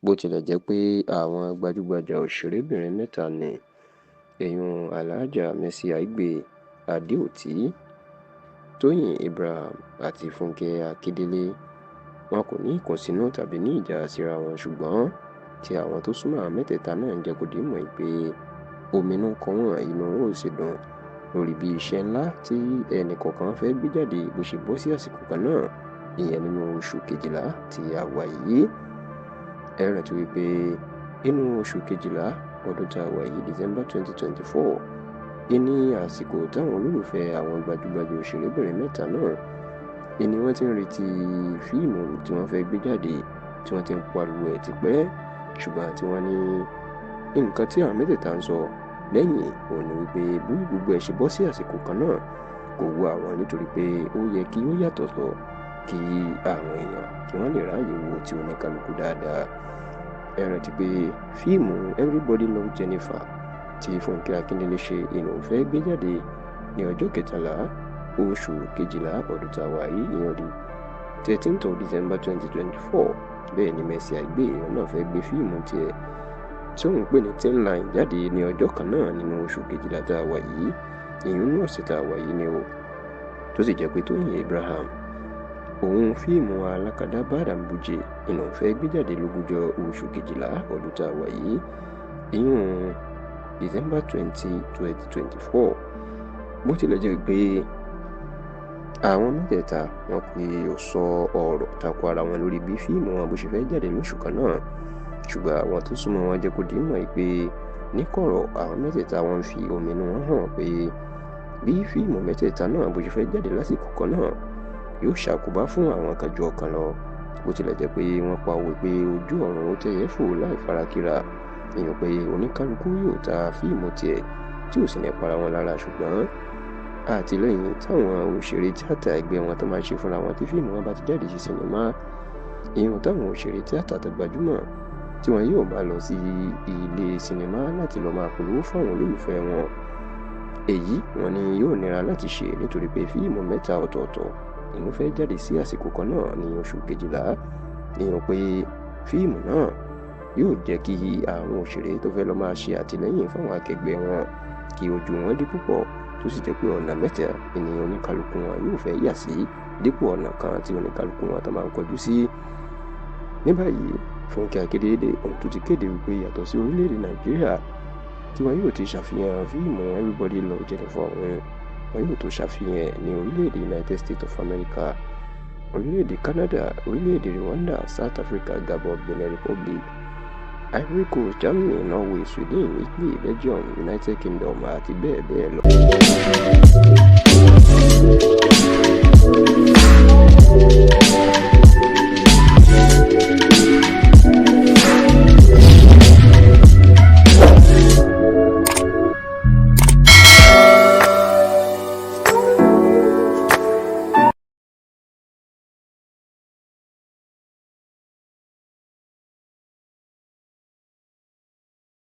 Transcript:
bó tilẹ̀ jẹ́ pé àwọn gbajúgbajà òṣèrébìnrin mẹ́ta ni èyún Alhaja Mercy Aigbe Adeoti, Tóyìn Abraham àti Fúnkẹ́ Akíndélé wọn kò ní ìkùnsínú tàbí ní ìjà síra wọn, ṣùgbọ́n tí àwọn tó súnmọ́ àwọn mẹ́tẹ̀ẹ̀ta náà ń jẹ́ kó di mọ̀ pé ominú kọ wọ́n, inú wọn ò sì dùn lórí bí iṣẹ́ ńlá tí ẹnì kọ̀ọ̀kan fẹ́ gbé jáde bó ṣe bọ́ sí àsìkò kan náà, ìyẹn nínú oṣù kejìlá tí a wà yìí. Ẹ rántí wípé inú oṣù kejìlá ọdún tí a wà yìí, December 2024, ní àsìkò táwọn olólùfẹ́ àwọn gbajúgbajà òṣèrébìnrin mẹ́ta náà ni wọ́n ti ń retí fíìmù tí wọ́n fẹ́ gbé jáde, tí wọ́n ti ń pariwo ẹ̀ tipẹ́, ṣùgbọ́n tí wọ́n ní nǹkan tí àwọn mẹ́tẹ̀ẹ̀ta ń sọ lẹ́yìn òun ni wípé bí gbogbo ẹ̀ ṣe bọ́ sí àsìkò kan náà kò wu àwọn, nítorí pé ó yẹ kí ó yàtọ̀ sọ kí àwọn èèyàn kí wọ́n lè ráàyè wo ti oníkálukú dáadáa. Ẹ rántí pé fíìmù Everybody Love Jennifer tí Fúnkẹ́ Akíndélé ṣe ìnáwó fẹ́ gbé jáde ní ọjọ́ 13 oṣù kejìlá ọdún tá a wà yìí, ìyẹn di 13th of December 2024. Bẹ́ẹ̀ ni Mercy Aigbe náà fẹ́ gbé fíìmù tiẹ̀ tí òun pè ní Thin Line jáde ní ọjọ́ kan náà nínú oṣù kejìlá tá a wà yìí, ìyẹn ní ọ̀sẹ̀ tá a wà yìí ni o. Tó sì jẹ́ pé Tóyìn Abraham òun fíìmù Alákàdá Bádàmbùjẹ ìnáwó fẹ́ gbé jáde lógúnjọ́ oṣù kejìlá ọdún tá a wà yìí, ìyẹn December 20, 2024. Bó tilẹ̀ jẹ́ pé àwọn mẹ́tẹ̀ẹ̀ta wọn pé ó sọ ọ̀rọ̀ tako ara wọn lórí bí fíìmù wọn bó ṣe fẹ́ jáde lóṣù kan náà, ṣùgbọ́n àwọn tó súnmọ́ wọn jẹ́ kó di mọ̀ pé níkọ̀rọ̀ àwọn mẹ́tẹ̀ẹ̀ta wọn fi ominú wọn hàn pé bí fíìmù mẹ́tẹ̀ẹ̀ta náà bó ṣe fẹ́ jáde lásìkò kan náà yóò ṣàkóbá fún àwọn kan ju ọ̀kan lọ. Bó tilẹ̀ jẹ́ pé wọ́n pa òwe pé ojú ọ̀run ó tẹ̀yẹ fò láì farakíra, èèyàn pé oníkálukú yóò ta fíìmù tiẹ̀ tí ò sì ní para wọn lára, ṣùgbọ́n àtìlẹ́yìn táwọn òṣèré tíátà ẹgbẹ́ wọn tó máa ń ṣe fúnra wọn tí fíìmù wọn bá ti jáde sí sinimá, èèyàn táwọn òṣèré tíátà tó gbajúmọ̀ tí wọn yóò máa lọ sí ilé sinimá láti lọ máa polówó fún àwọn olólùfẹ́ wọn. Èyí wọn ni yóò nira láti ṣe nítorí pé fíìmù mẹ́ta ọ̀tọ̀ọ̀tọ̀ ìlú fẹ́ jáde sí àsìkò kan náà ní oṣù kejìlá, èèyàn pé fíìmù náà yóò jẹ́ kí àwọn òṣèré tó fẹ́ lọ máa ṣe àtìlẹ́yìn fún àwọn akẹgbẹ́ wọn kí ojú wọn dí púpọ̀, tó sì jẹ́ pé ọ̀nà mẹ́ta ènìyàn oníkálukú wọn yóò fẹ́ yà sí dípò ọ̀nà kan tí oníkálukú wọn tó máa ń kọjú sí. Ní báyìí Fúnkẹ́ Akíndélé òun tó ti kéde wípé yàtọ̀ sí orílẹ̀-èdè Nàìjíríà tí wọn yóò ti ṣàfihàn fíìmù Everybody Love Jennifer wọn yóò tó ṣàfihàn ní orílẹ̀-èdè United States of America, orílẹ̀-èdè Canada, orílẹ̀-èdè Rwanda, South Africa, Gabon, Benin Republic, Ivory Coast, Germany, Norway, Sweden, Italy, Belgium, United Kingdom àti bẹ́ẹ̀ bẹ́ẹ̀ lọ.